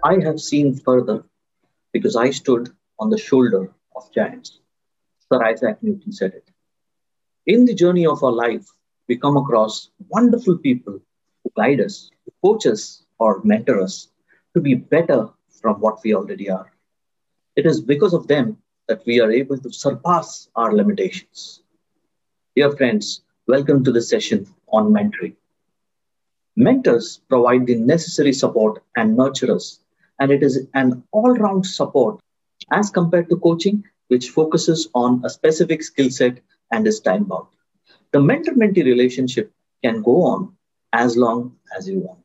I have seen further because I stood on the shoulder of giants. Sir Isaac Newton said it. In the journey of our life, we come across wonderful people who guide us, who coach us, or mentor us to be better from what we already are. It is because of them that we are able to surpass our limitations. Dear friends, welcome to the session on mentoring. Mentors provide the necessary support and nurture us, and it is an all round support as compared to coaching, which focuses on a specific skill set and is time bound. The mentor mentee relationship can go on as long as you want.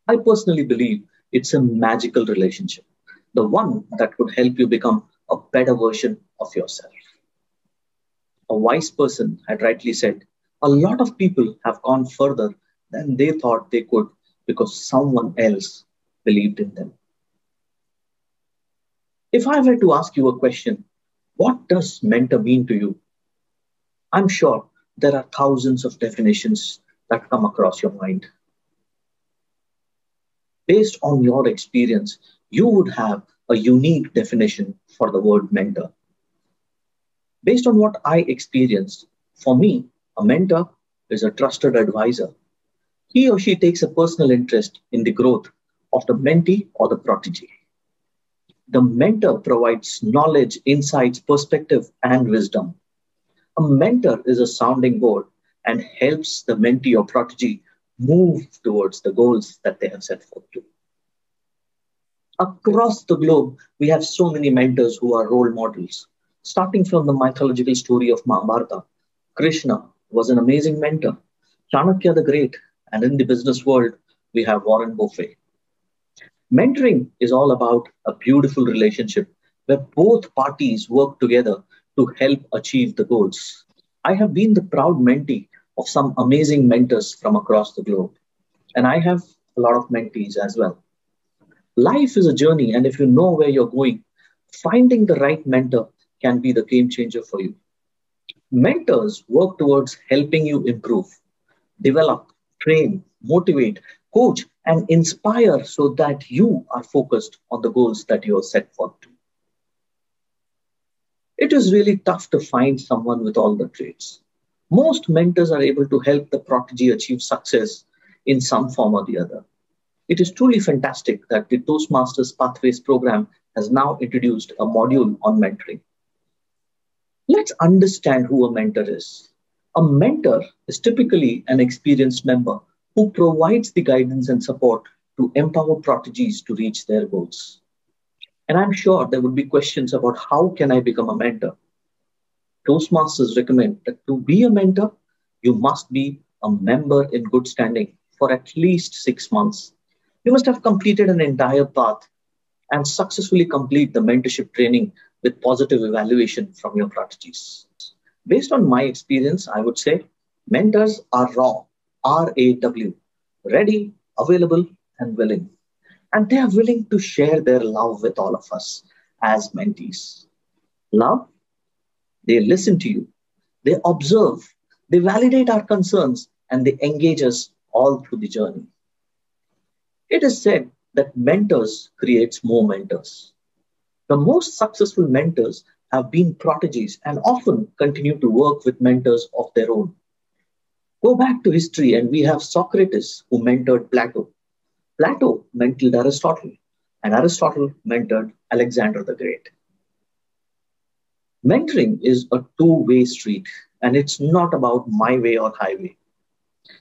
I personally believe it's a magical relationship, the one that could help you become a better version of yourself. A wise person had rightly said, a lot of people have gone further than they thought they could because someone else believed in them. If I were to ask you a question, what does mentor mean to you? I'm sure there are thousands of definitions that come across your mind. Based on your experience, you would have a unique definition for the word mentor. Based on what I experienced, for me, a mentor is a trusted advisor. He or she takes a personal interest in the growth of the mentee or the protege. The mentor provides knowledge, insights, perspective, and wisdom. A mentor is a sounding board and helps the mentee or protege move towards the goals that they have set forth to. Across the globe, we have so many mentors who are role models. Starting from the mythological story of Mahabharata, Krishna was an amazing mentor, Chanakya the Great, and in the business world, we have Warren Buffett. Mentoring is all about a beautiful relationship where both parties work together to help achieve the goals. I have been the proud mentee of some amazing mentors from across the globe, and I have a lot of mentees as well. Life is a journey, and if you know where you're going, finding the right mentor can be the game changer for you. Mentors work towards helping you improve, develop, train, motivate, coach, and inspire so that you are focused on the goals that you are set for. It is really tough to find someone with all the traits. Most mentors are able to help the protege achieve success in some form or the other. It is truly fantastic that the Toastmasters Pathways program has now introduced a module on mentoring. Let's understand who a mentor is. A mentor is typically an experienced member who provides the guidance and support to empower proteges to reach their goals. And I'm sure there would be questions about how can I become a mentor? Toastmasters recommend that to be a mentor, you must be a member in good standing for at least 6 months. You must have completed an entire path and successfully complete the mentorship training with positive evaluation from your proteges. Based on my experience, I would say mentors are raw, RAW, ready, available, and willing. And they are willing to share their love with all of us as mentees. Love, they listen to you, they observe, they validate our concerns, and they engage us all through the journey. It is said that mentors creates more mentors. The most successful mentors have been proteges and often continue to work with mentors of their own. Go back to history and we have Socrates who mentored Plato. Plato mentored Aristotle and Aristotle mentored Alexander the Great. Mentoring is a two-way street and it's not about my way or highway.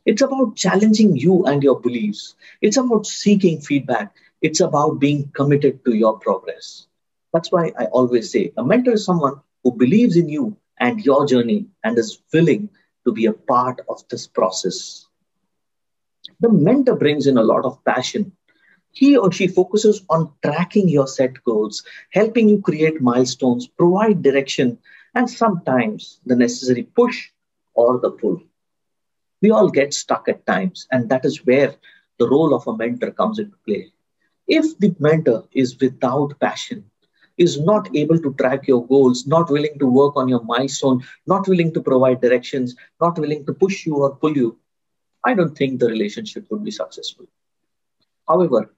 It's about challenging you and your beliefs. It's about seeking feedback. It's about being committed to your progress. That's why I always say a mentor is someone who believes in you and your journey and is willing to be a part of this process. The mentor brings in a lot of passion. He or she focuses on tracking your set goals, helping you create milestones, provide direction, and sometimes the necessary push or the pull. We all get stuck at times, and that is where the role of a mentor comes into play. If the mentor is without passion, is not able to track your goals, not willing to work on your milestone, not willing to provide directions, not willing to push you or pull you, I don't think the relationship would be successful. However,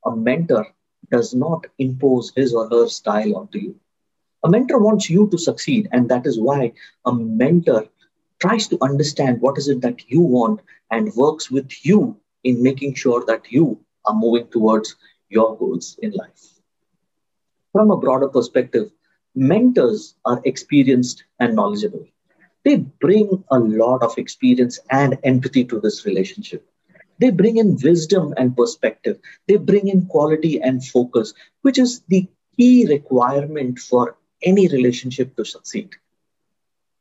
A mentor does not impose his or her style onto you. A mentor wants you to succeed, and that is why a mentor tries to understand what is it that you want and works with you in making sure that you are moving towards your goals in life. From a broader perspective, mentors are experienced and knowledgeable. They bring a lot of experience and empathy to this relationship. They bring in wisdom and perspective. They bring in quality and focus, which is the key requirement for any relationship to succeed.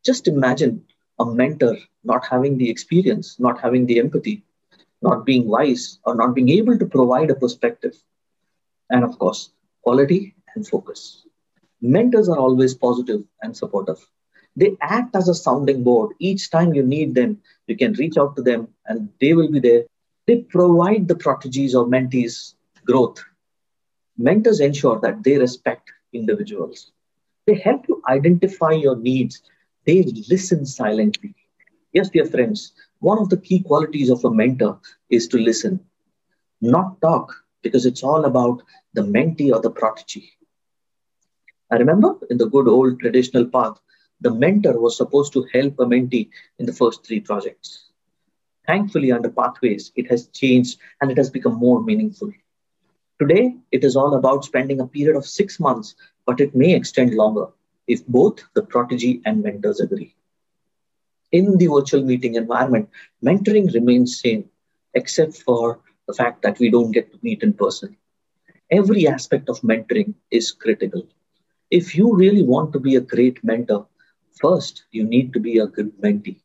Just imagine a mentor not having the experience, not having the empathy, not being wise, or not being able to provide a perspective. And of course, quality and focus. Mentors are always positive and supportive. They act as a sounding board. Each time you need them, you can reach out to them and they will be there. They provide the proteges or mentees growth. Mentors ensure that they respect individuals. They help you identify your needs. They listen silently. Yes, dear friends, one of the key qualities of a mentor is to listen, not talk, because it's all about the mentee or the protege. I remember in the good old traditional path, the mentor was supposed to help a mentee in the first three projects. Thankfully, under Pathways, it has changed and it has become more meaningful. Today, it is all about spending a period of 6 months, but it may extend longer if both the protege and mentors agree. In the virtual meeting environment, mentoring remains same, except for the fact that we don't get to meet in person. Every aspect of mentoring is critical. If you really want to be a great mentor, first you need to be a good mentee.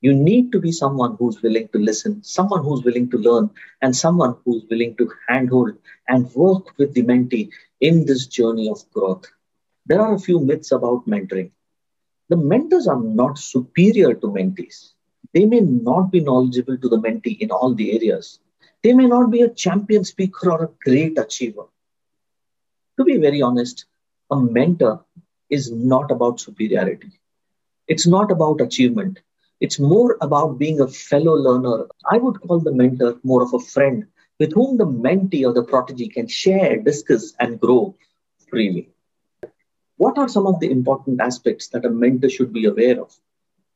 You need to be someone who's willing to listen, someone who's willing to learn, and someone who's willing to handhold and work with the mentee in this journey of growth. There are a few myths about mentoring. The mentors are not superior to mentees. They may not be knowledgeable to the mentee in all the areas. They may not be a champion speaker or a great achiever. To be very honest, a mentor is not about superiority. It's not about achievement. It's more about being a fellow learner. I would call the mentor more of a friend with whom the mentee or the protege can share, discuss, and grow freely. What are some of the important aspects that a mentor should be aware of?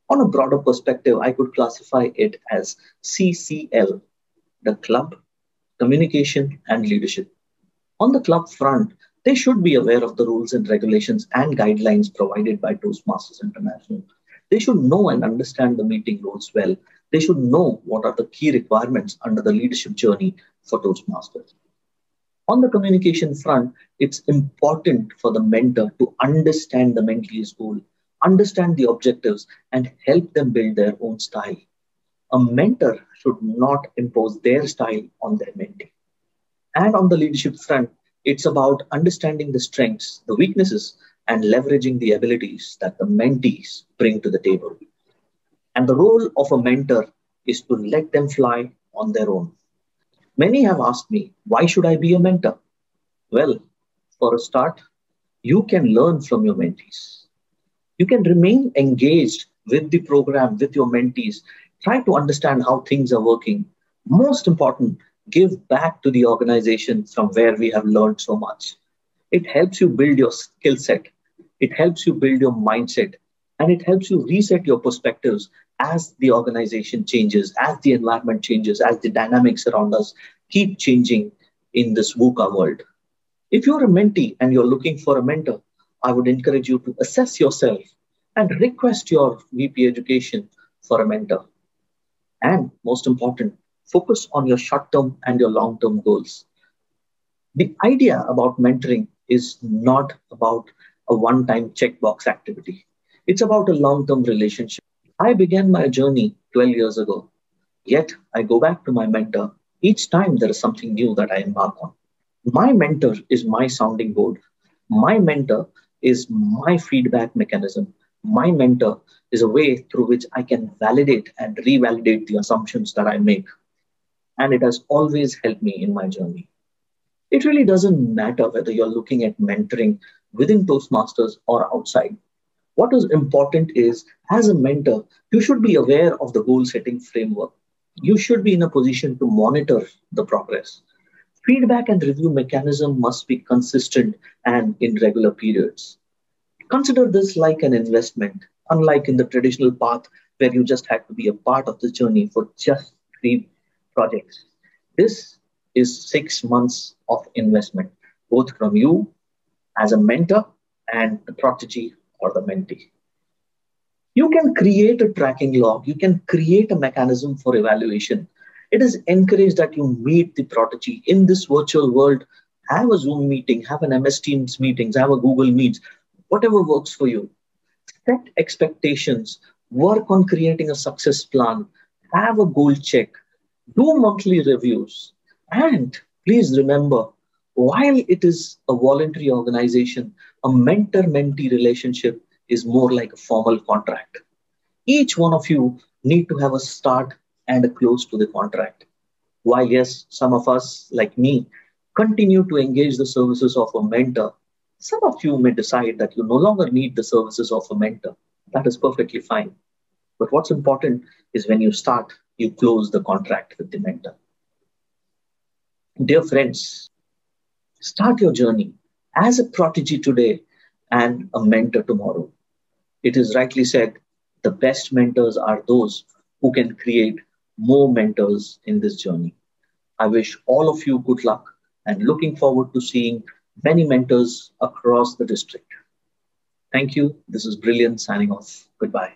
On a broader perspective, I could classify it as CCL, the club, communication, and leadership. On the club front, they should be aware of the rules and regulations and guidelines provided by Toastmasters International. They should know and understand the meeting rules well. They should know what are the key requirements under the leadership journey for Toastmasters. On the communication front, it's important for the mentor to understand the mentee's goal, understand the objectives, and help them build their own style. A mentor should not impose their style on their mentee. And on the leadership front, it's about understanding the strengths, the weaknesses, and leveraging the abilities that the mentees bring to the table. And the role of a mentor is to let them fly on their own. Many have asked me, why should I be a mentor? Well, for a start, you can learn from your mentees. You can remain engaged with the program, with your mentees, try to understand how things are working. Most important, give back to the organization from where we have learned so much. It helps you build your skill set. It helps you build your mindset. And it helps you reset your perspectives as the organization changes, as the environment changes, as the dynamics around us keep changing in this VUCA world. If you're a mentee and you're looking for a mentor, I would encourage you to assess yourself and request your VP education for a mentor. And most important, focus on your short-term and your long-term goals. The idea about mentoring is not about a one-time checkbox activity. It's about a long-term relationship. I began my journey 12 years ago, yet I go back to my mentor each time there is something new that I embark on. My mentor is my sounding board. My mentor is my feedback mechanism. My mentor is a way through which I can validate and revalidate the assumptions that I make. And it has always helped me in my journey. It really doesn't matter whether you're looking at mentoring within Toastmasters or outside. What is important is, as a mentor, you should be aware of the goal setting framework. You should be in a position to monitor the progress. Feedback and review mechanism must be consistent and in regular periods. Consider this like an investment, unlike in the traditional path where you just had to be a part of the journey for just 3 projects. This is 6 months of investment, both from you as a mentor and the protege or the mentee. You can create a tracking log, you can create a mechanism for evaluation. It is encouraged that you meet the protege in this virtual world. Have a Zoom meeting, have an MS Teams meetings, have a Google Meets, whatever works for you. Set expectations, work on creating a success plan, have a goal check, do monthly reviews. And please remember, while it is a voluntary organization, a mentor mentee relationship is more like a formal contract. Each one of you need to have a start and a close to the contract. While, yes, some of us, like me, continue to engage the services of a mentor, some of you may decide that you no longer need the services of a mentor. That is perfectly fine. But what's important is when you start, you close the contract with the mentor. Dear friends, start your journey as a protege today and a mentor tomorrow. It is rightly said, the best mentors are those who can create more mentors in this journey. I wish all of you good luck and looking forward to seeing many mentors across the district. Thank you. This is Brilliant signing off. Goodbye.